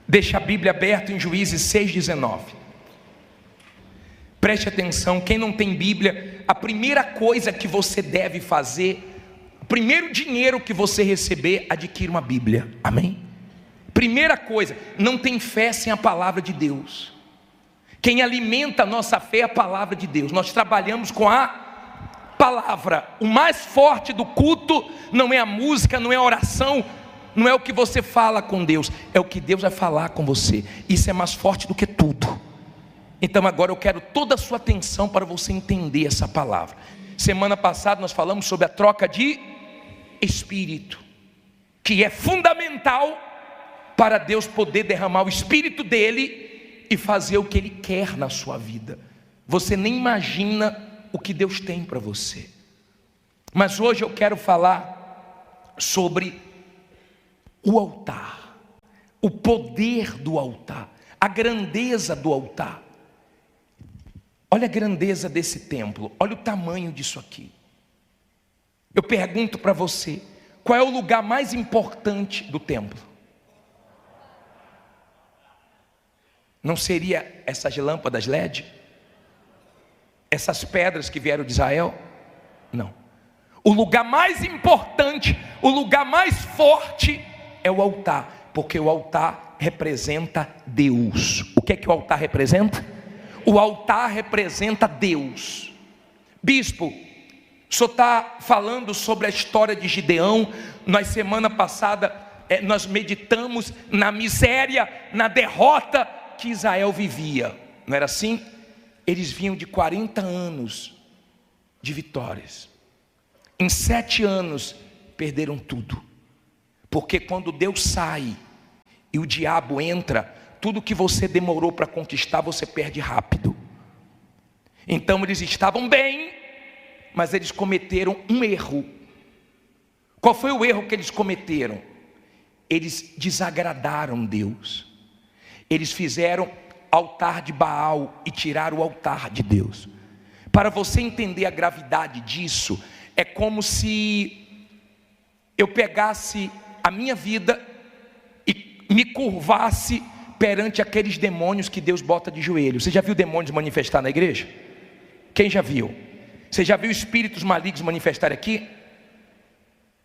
Deixa a Bíblia aberta em Juízes 6,19. Preste atenção, quem não tem Bíblia, a primeira coisa que você deve fazer, o primeiro dinheiro que você receber, adquira uma Bíblia, amém? Primeira coisa, não tem fé sem a palavra de Deus. Quem alimenta a nossa fé é a palavra de Deus. Nós trabalhamos com a palavra. O mais forte do culto não é a música, não é a oração, não é o que você fala com Deus, é o que Deus vai falar com você. Isso é mais forte do que tudo. Então agora eu quero toda a sua atenção para você entender essa palavra. Semana passada nós falamos sobre a troca de espírito, que é fundamental para Deus poder derramar o espírito dele e fazer o que ele quer na sua vida. Você nem imagina o que Deus tem para você. Mas hoje eu quero falar sobre o altar, o poder do altar, a grandeza do altar. Olha a grandeza desse templo, olha o tamanho disso aqui. Eu pergunto para você, qual é o lugar mais importante do templo? Não seria essas lâmpadas LED? Essas pedras que vieram de Israel? Não. O lugar mais importante, o lugar mais forte é o altar, porque o altar representa Deus. O que é que o altar representa? O altar representa Deus. Bispo, o senhor está falando sobre a história de Gideão. Nós semana passada nós meditamos na miséria, na derrota que Israel vivia. Não era assim? Eles vinham de 40 anos de vitórias. Em 7 anos perderam tudo. Porque quando Deus sai e o diabo entra, tudo que você demorou para conquistar, você perde rápido. Então eles estavam bem, mas eles cometeram um erro. Qual foi o erro que eles cometeram? Eles desagradaram Deus. Eles fizeram altar de Baal e tiraram o altar de Deus. Para você entender a gravidade disso, é como se eu pegasse a minha vida e me curvasse perante aqueles demônios que Deus bota de joelho. Você já viu demônios manifestar na igreja? Quem já viu? Você já viu espíritos malignos manifestar aqui?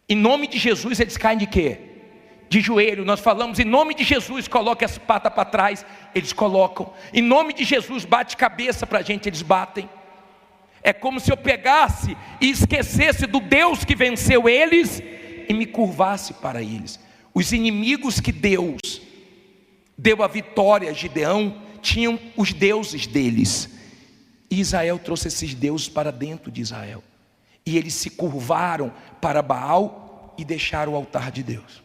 Em nome de Jesus eles caem de quê? De joelho. Nós falamos em nome de Jesus, coloque as patas para trás, eles colocam. Em nome de Jesus, bate cabeça para a gente, eles batem. É como se eu pegasse e esquecesse do Deus que venceu eles e me curvasse para eles. Os inimigos que Deus deu a vitória a Gideão tinham os deuses deles, e Israel trouxe esses deuses para dentro de Israel, e eles se curvaram para Baal e deixaram o altar de Deus.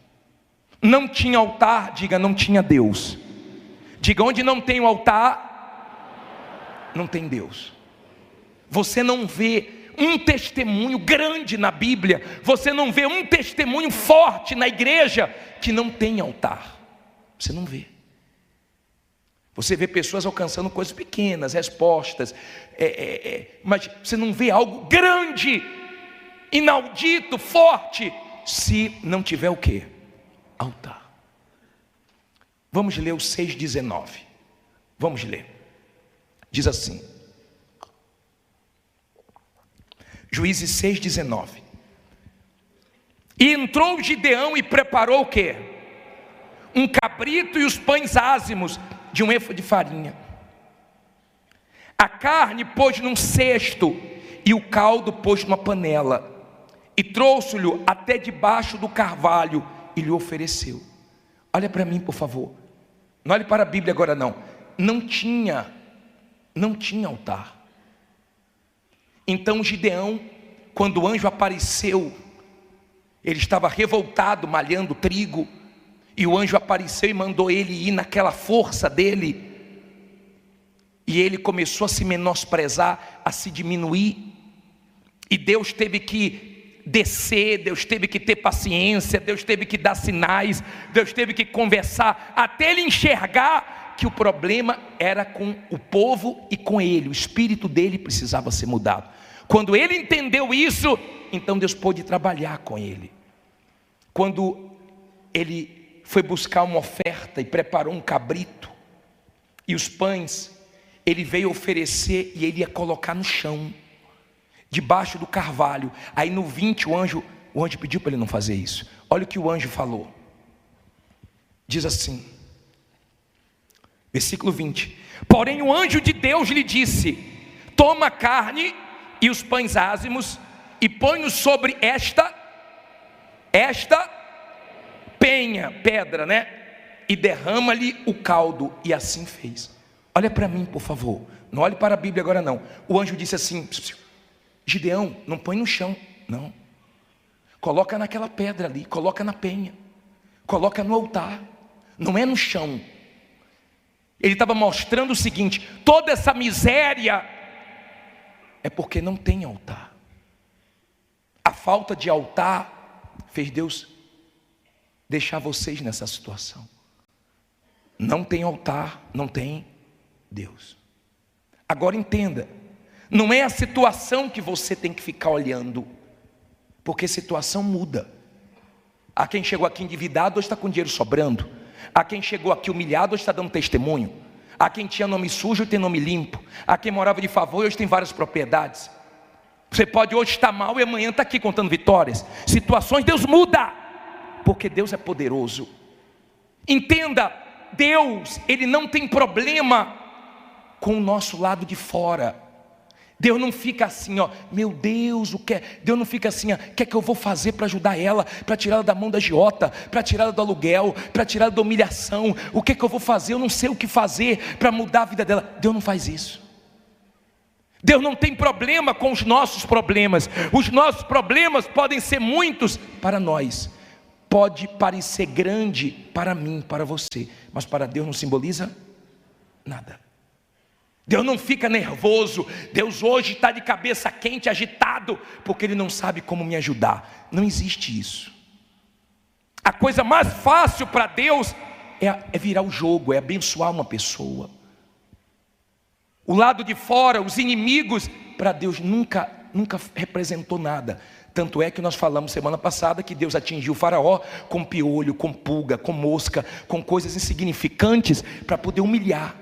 Não tinha altar, diga, não tinha Deus. Diga, onde não tem o altar, não tem Deus. Você não vê um testemunho grande na Bíblia, você não vê um testemunho forte na igreja que não tem altar. Você não vê. Você vê pessoas alcançando coisas pequenas, respostas, mas você não vê algo grande, inaudito, forte, se não tiver o quê? Altar. Vamos ler o 6,19. Vamos ler. Diz assim, Juízes 6,19. E entrou Gideão e preparou o quê? Um cabrito e os pães ázimos de um efa de farinha. A carne pôs num cesto e o caldo pôs numa panela. E trouxe-lhe até debaixo do carvalho e lhe ofereceu. Olha para mim, por favor. Não olhe para a Bíblia agora não. Não tinha altar. Então Gideão, quando o anjo apareceu, ele estava revoltado, malhando trigo, e o anjo apareceu e mandou ele ir naquela força dele, e ele começou a se menosprezar, a se diminuir, e Deus teve que descer, Deus teve que ter paciência, Deus teve que dar sinais, Deus teve que conversar, até ele enxergar que o problema era com o povo e com ele, o espírito dele precisava ser mudado. Quando ele entendeu isso, então Deus pôde trabalhar com ele. Quando ele foi buscar uma oferta, oferta e preparou um cabrito. E os pães, ele veio oferecer e ele ia colocar no chão, debaixo do carvalho. Aí no 20 o anjo pediu para ele não fazer isso. Olha o que o anjo falou. Diz assim, versículo 20: porém o anjo de Deus lhe disse: toma a carne e os pães ázimos e põe-os sobre esta pedra, né? E derrama-lhe o caldo. E assim fez. Olha para mim, por favor. Não olhe para a Bíblia agora não. O anjo disse assim: Gideão, não põe no chão, não. Coloca naquela pedra ali, coloca na penha, coloca no altar. Não é no chão. Ele estava mostrando o seguinte: toda essa miséria é porque não tem altar. A falta de altar fez Deus deixar vocês nessa situação. Não tem altar, não tem Deus. Agora entenda, não é a situação que você tem que ficar olhando, porque situação muda. Há quem chegou aqui endividado, hoje está com dinheiro sobrando. Há quem chegou aqui humilhado, hoje está dando testemunho. Há quem tinha nome sujo, hoje tem nome limpo. Há quem morava de favor, hoje tem várias propriedades. Você pode hoje estar mal e amanhã está aqui contando vitórias. Situações, Deus muda, porque Deus é poderoso. Entenda, Deus, Ele não tem problema com o nosso lado de fora. Deus não fica assim, ó, meu Deus, o que é? Deus não fica assim, ó, o que é que eu vou fazer para ajudar ela, para tirá-la da mão da agiota, para tirá-la do aluguel, para tirá-la da humilhação, o que é que eu vou fazer? Eu não sei o que fazer para mudar a vida dela. Deus não faz isso. Deus não tem problema com os nossos problemas. Os nossos problemas podem ser muitos para nós, pode parecer grande para mim, para você, mas para Deus não simboliza nada. Deus não fica nervoso. Deus hoje está de cabeça quente, agitado, porque Ele não sabe como me ajudar. Não existe isso. A coisa mais fácil para Deus é virar o jogo, é abençoar uma pessoa. O lado de fora, os inimigos, para Deus nunca representou nada. Tanto é que nós falamos semana passada que Deus atingiu o faraó com piolho, com pulga, com mosca, com coisas insignificantes para poder humilhar.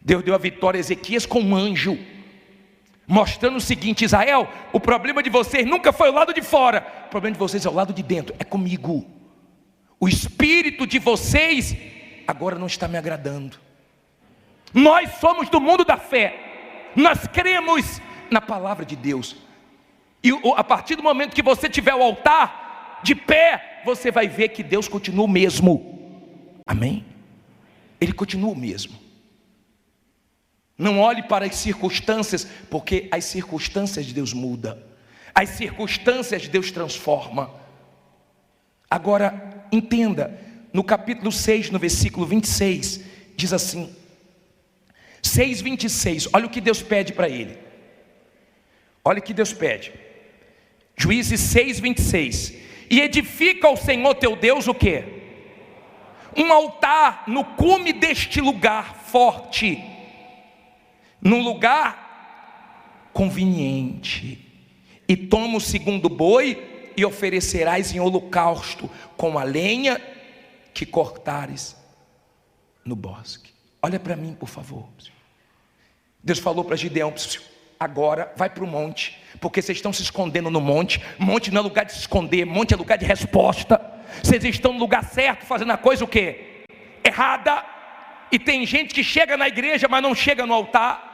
Deus deu a vitória a Ezequias com um anjo, mostrando o seguinte: Israel, o problema de vocês nunca foi o lado de fora, o problema de vocês é o lado de dentro, é comigo. O espírito de vocês agora não está me agradando. Nós somos do mundo da fé, nós cremos na palavra de Deus, e a partir do momento que você tiver o altar de pé, você vai ver que Deus continua o mesmo. Amém? Ele continua o mesmo. Não olhe para as circunstâncias, porque as circunstâncias de Deus mudam, as circunstâncias de Deus transforma. Agora entenda, no capítulo 6, no versículo 26, diz assim, 6:26, olha o que Deus pede para ele. Olha o que Deus pede. Juízes 6:26. E edifica ao Senhor teu Deus o quê? Um altar no cume deste lugar forte, num lugar conveniente, e toma o segundo boi e oferecerás em holocausto com a lenha que cortares no bosque. Olha para mim, por favor. Deus falou para Gideão: agora vai para o monte, porque vocês estão se escondendo no monte. Monte não é lugar de se esconder, monte é lugar de resposta. Vocês estão no lugar certo, fazendo a coisa o quê? Errada. E tem gente que chega na igreja, mas não chega no altar.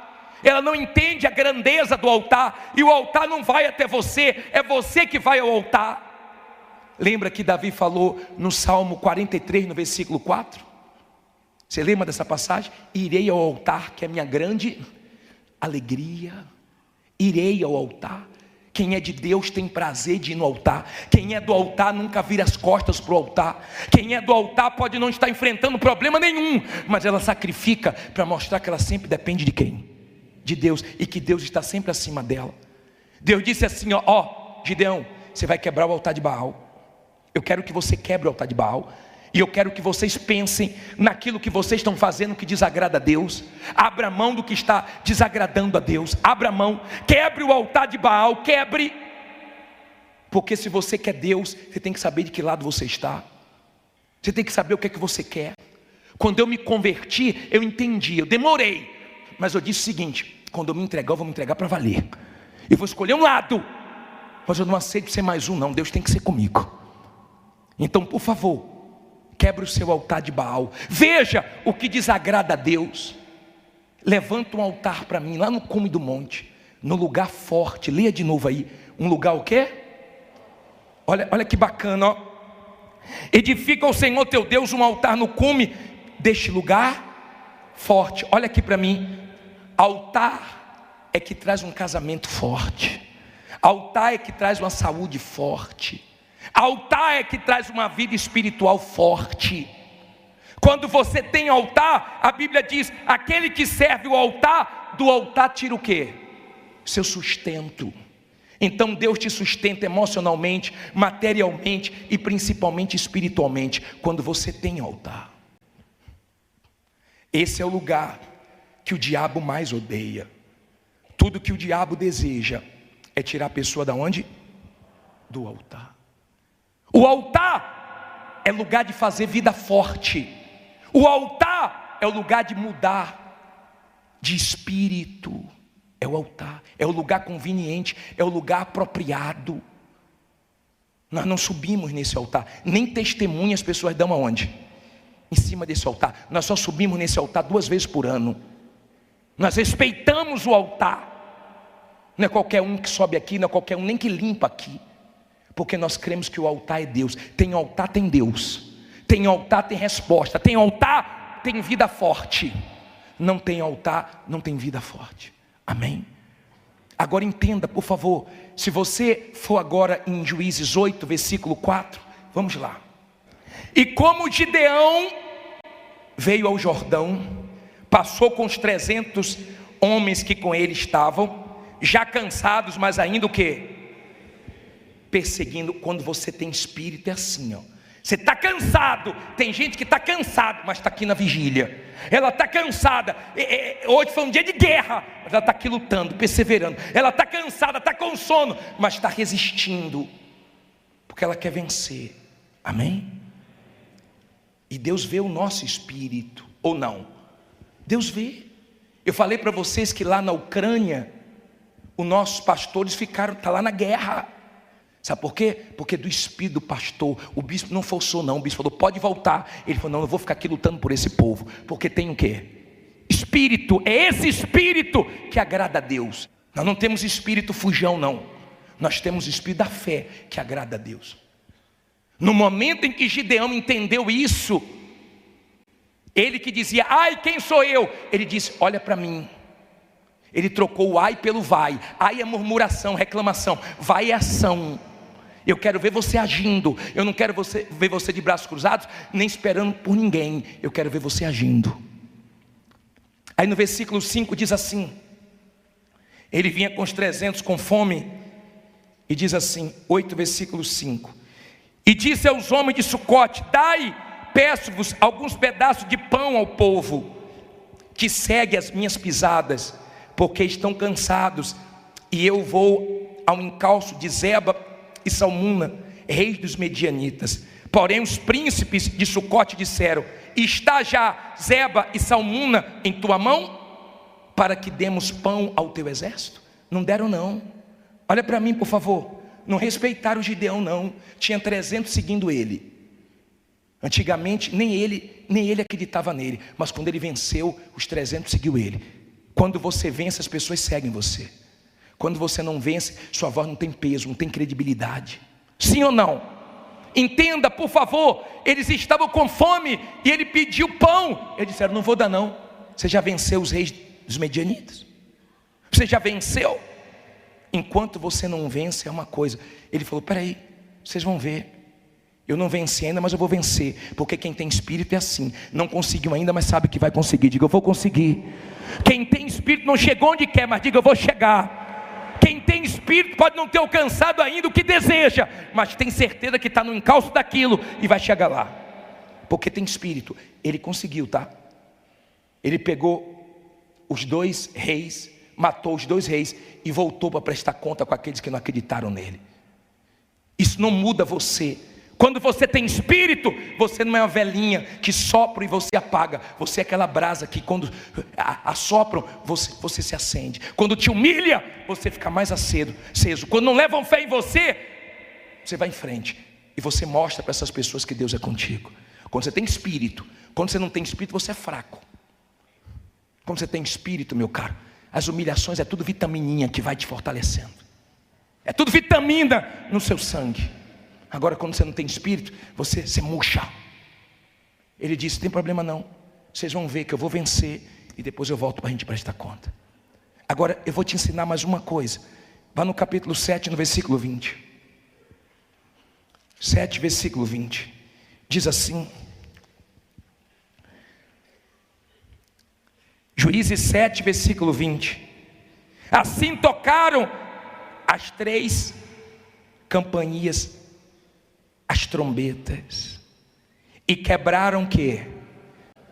Ela não entende a grandeza do altar, e o altar não vai até você, é você que vai ao altar. Lembra que Davi falou no Salmo 43, no versículo 4? Você lembra dessa passagem? Irei ao altar, que é a minha grande alegria. Irei ao altar. Quem é de Deus tem prazer de ir no altar. Quem é do altar nunca vira as costas para o altar. Quem é do altar pode não estar enfrentando problema nenhum, mas ela sacrifica para mostrar que ela sempre depende de quem? De Deus, e que Deus está sempre acima dela. Deus disse assim, ó, Gideão, você vai quebrar o altar de Baal. Eu quero que você quebre o altar de Baal, e eu quero que vocês pensem naquilo que vocês estão fazendo que desagrada a Deus. Abra mão do que está desagradando a Deus. Abra mão, quebre o altar de Baal, quebre. Porque se você quer Deus, você tem que saber de que lado você está. Você tem que saber o que é que você quer. Quando eu me converti, eu entendi, eu demorei, mas eu disse o seguinte: quando eu me entregar, eu vou me entregar para valer. Eu vou escolher um lado, mas eu não aceito ser mais um não, Deus tem que ser comigo. Então, por favor, quebre o seu altar de Baal. Veja o que desagrada a Deus. Levanta um altar para mim, lá no cume do monte, no lugar forte. Leia de novo aí. Um lugar o quê? Olha que bacana, ó. Edifica ao Senhor teu Deus um altar no cume deste lugar forte. Olha aqui para mim. Altar é que traz um casamento forte. Altar é que traz uma saúde forte. Altar é que traz uma vida espiritual forte. Quando você tem altar, a Bíblia diz: aquele que serve o altar, do altar tira o quê? Seu sustento. Então Deus te sustenta emocionalmente, materialmente e principalmente espiritualmente, quando você tem altar. Esse é o lugar que o diabo mais odeia. Tudo que o diabo deseja é tirar a pessoa da onde? Do altar. O altar é lugar de fazer vida forte. O altar é o lugar de mudar de espírito. É o altar, é o lugar conveniente, é o lugar apropriado. Nós não subimos nesse altar, nem testemunha as pessoas dão aonde? Em cima desse altar. Nós só subimos nesse altar 2 vezes por ano. Nós respeitamos o altar. Não é qualquer um que sobe aqui, não é qualquer um nem que limpa aqui. Porque nós cremos que o altar é Deus. Tem altar, tem Deus. Tem altar, tem resposta. Tem altar, tem vida forte. Não tem altar, não tem vida forte. Amém? Agora entenda, por favor. Se você for agora em Juízes 8, versículo 4. Vamos lá. E como Gideão veio ao Jordão, passou com os 300 homens que com ele estavam, já cansados, mas ainda o quê? Perseguindo. Quando você tem espírito é assim, ó. Você está cansado. Tem gente que está cansado, mas está aqui na vigília. Ela está cansada. Hoje foi um dia de guerra, mas ela está aqui lutando, perseverando. Ela está cansada, está com sono, mas está resistindo, porque ela quer vencer. Amém? E Deus vê o nosso espírito, ou não? Deus vê. Eu falei para vocês que lá na Ucrânia, os nossos pastores ficaram, está lá na guerra. Sabe por quê? Porque do espírito do pastor, o bispo não forçou não, o bispo falou, pode voltar. Ele falou, não, eu vou ficar aqui lutando por esse povo, porque tem o quê? Espírito, é esse espírito que agrada a Deus. Nós não temos espírito fujão não, nós temos o espírito da fé que agrada a Deus. No momento em que Gideão entendeu isso, ele que dizia, ai quem sou eu? Ele disse, olha para mim. Ele trocou o ai pelo vai. Ai é murmuração, reclamação, vai é ação. Eu quero ver você agindo. Eu não quero ver você de braços cruzados, nem esperando por ninguém. Eu quero ver você agindo. Aí no versículo 5 diz assim: ele vinha com os 300 com fome. E diz assim, 8 versículo 5. E disse aos homens de Sucote: dai, peço-vos, alguns pedaços de pão ao povo, que segue as minhas pisadas, porque estão cansados. E eu vou ao encalço de Zeba e Salmuna, reis dos medianitas. Porém os príncipes de Sucote disseram: está já Zeba e Salmuna em tua mão, para que demos pão ao teu exército? Não deram não. Olha para mim por favor. Não respeitaram o Gideão não. Tinha 300 seguindo ele. Antigamente nem ele acreditava nele, mas quando ele venceu, os 300 seguiu ele. Quando você vence, as pessoas seguem você. Quando você não vence, sua voz não tem peso, não tem credibilidade. Sim ou não? Entenda por favor. Eles estavam com fome e ele pediu pão. Eles disseram: não vou dar não. Você já venceu os reis dos medianitas? Você já venceu? Enquanto você não vence é uma coisa. Ele falou: peraí, vocês vão ver. Eu não venci ainda, mas eu vou vencer. Porque quem tem espírito é assim. Não conseguiu ainda, mas sabe que vai conseguir. Diga: eu vou conseguir. Quem tem espírito não chegou onde quer, mas diga: eu vou chegar. Quem tem espírito pode não ter alcançado ainda o que deseja, mas tem certeza que está no encalço daquilo e vai chegar lá. Porque tem espírito. Ele conseguiu, tá? Ele pegou os 2 reis, matou os 2 reis e voltou para prestar conta com aqueles que não acreditaram nele. Isso não muda você. Quando você tem espírito, você não é uma velhinha que sopra e você apaga. Você é aquela brasa que quando assopram, você se acende. Quando te humilha, você fica mais aceso. Quando não levam fé em você, você vai em frente. E você mostra para essas pessoas que Deus é contigo. Quando você tem espírito. Quando você não tem espírito, você é fraco. Quando você tem espírito, meu caro, as humilhações é tudo vitamininha que vai te fortalecendo. É tudo vitamina no seu sangue. Agora, quando você não tem espírito, você murcha. Ele disse: não tem problema não, vocês vão ver que eu vou vencer e depois eu volto para a gente prestar conta. Agora, eu vou te ensinar mais uma coisa. Vá no capítulo 7, no versículo 20. 7, versículo 20. Diz assim. Juízes 7, versículo 20. Assim tocaram as 3 campainhas, as trombetas, e quebraram o quê?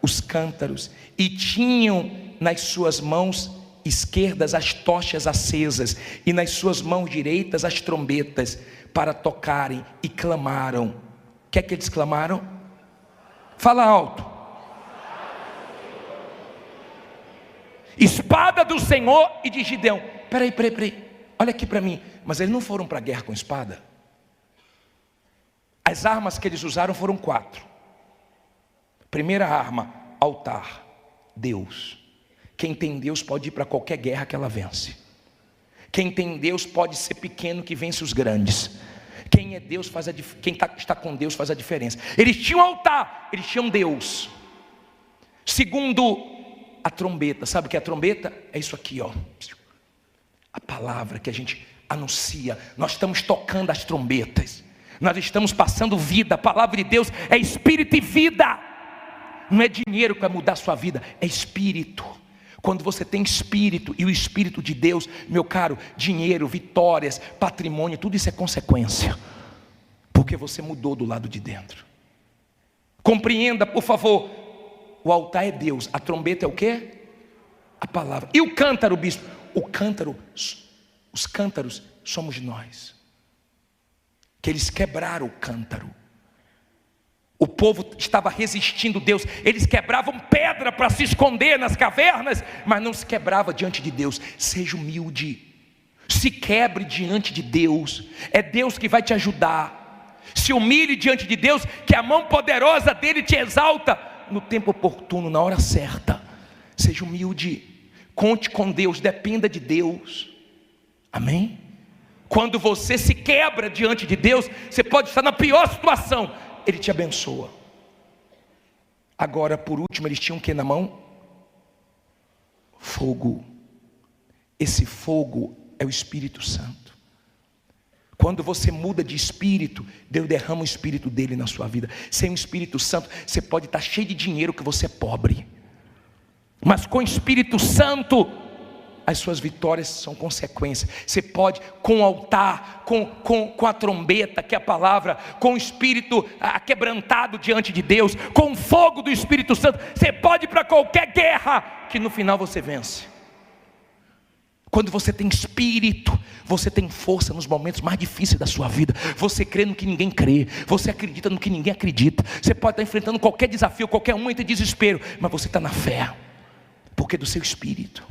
Os cântaros, e tinham nas suas mãos esquerdas as tochas acesas, e nas suas mãos direitas as trombetas, para tocarem, e clamaram. O que é que eles clamaram? Fala alto. Espada do Senhor e de Gideão. Peraí, olha aqui para mim. Mas eles não foram para a guerra com espada. As armas que eles usaram foram 4. Primeira arma, altar, Deus. Quem tem Deus pode ir para qualquer guerra que ela vence. Quem tem Deus pode ser pequeno que vence os grandes. Quem é Deus quem está com Deus faz a diferença. Eles tinham altar, eles tinham Deus. Segundo, a trombeta. Sabe o que é a trombeta? É isso aqui, ó. A palavra que a gente anuncia. Nós estamos tocando as trombetas. Nós estamos passando vida. A palavra de Deus é espírito e vida. Não é dinheiro que vai mudar a sua vida, é espírito. Quando você tem espírito e o espírito de Deus, meu caro, dinheiro, vitórias, patrimônio, tudo isso é consequência, porque você mudou do lado de dentro. Compreenda, por favor, o altar é Deus, a trombeta é o quê? A palavra. E o cântaro, bispo? Os cântaros somos nós. Que eles quebraram o cântaro. O povo estava resistindo a Deus. Eles quebravam pedra para se esconder nas cavernas, mas não se quebrava diante de Deus. Seja humilde. Se quebre diante de Deus. É Deus que vai te ajudar. Se humilhe diante de Deus, que a mão poderosa dele te exalta no tempo oportuno, na hora certa. Seja humilde. Conte com Deus, dependa de Deus. Amém? Quando você se quebra diante de Deus, você pode estar na pior situação, Ele te abençoa. Agora, por último, eles tinham o que na mão? Fogo. Esse fogo é o Espírito Santo. Quando você muda de espírito, Deus derrama o Espírito dele na sua vida. Sem o Espírito Santo, você pode estar cheio de dinheiro que você é pobre, mas com o Espírito Santo, as suas vitórias são consequência. Você pode, com o altar, com a trombeta, que é a palavra, com o espírito aquebrantado diante de Deus, com o fogo do Espírito Santo, você pode ir para qualquer guerra, que no final você vence. Quando você tem espírito, você tem força nos momentos mais difíceis da sua vida. Você crê no que ninguém crê, você acredita no que ninguém acredita. Você pode estar enfrentando qualquer desafio, qualquer momento de desespero, mas você está na fé, porque é do seu espírito.